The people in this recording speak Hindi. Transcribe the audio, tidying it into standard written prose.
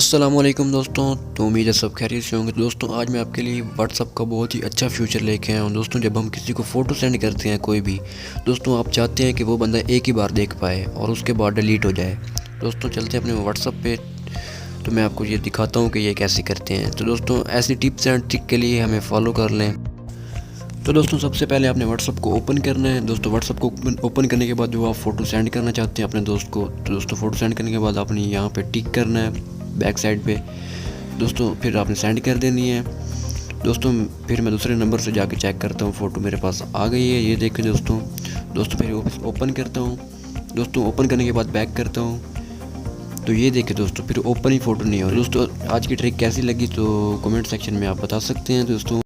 अस्सलामुअलैकुम दोस्तों। तो उम्मीद है सब खैरियत से होंगे। दोस्तों आज मैं आपके लिए व्हाट्सअप का बहुत ही अच्छा फ्यूचर लेके आया हूँ। दोस्तों जब हम किसी को फ़ोटो सेंड करते हैं कोई भी, दोस्तों आप चाहते हैं कि वो बंदा एक ही बार देख पाए और उसके बाद डिलीट हो जाए। दोस्तों चलते हैं अपने व्हाट्सअप पे, तो मैं आपको ये दिखाता हूँ कि ये कैसे करते हैं। तो दोस्तों ऐसी टिप्स एंड ट्रिक के लिए हमें फॉलो कर लें। तो दोस्तों सबसे पहले आपने व्हाट्सअप को ओपन करना है। दोस्तों व्हाट्सअप को ओपन करने के बाद जो आप फ़ोटो सेंड करना चाहते हैं अपने दोस्त को, तो दोस्तों फ़ोटो सेंड करने के बाद आपने यहाँ पे टिक करना है बैक साइड पे। दोस्तों फिर आपने सेंड कर देनी है। दोस्तों फिर मैं दूसरे नंबर से जाके चेक करता हूँ, फ़ोटो मेरे पास आ गई है, ये देखें दोस्तों। दोस्तों फिर ओपन करता हूँ। दोस्तों ओपन करने के बाद बैक करता हूँ, तो ये देखें दोस्तों फिर ओपन ही फ़ोटो नहीं हो। दोस्तों आज की ट्रिक कैसी लगी तो कमेंट सेक्शन में आप बता सकते हैं दोस्तों।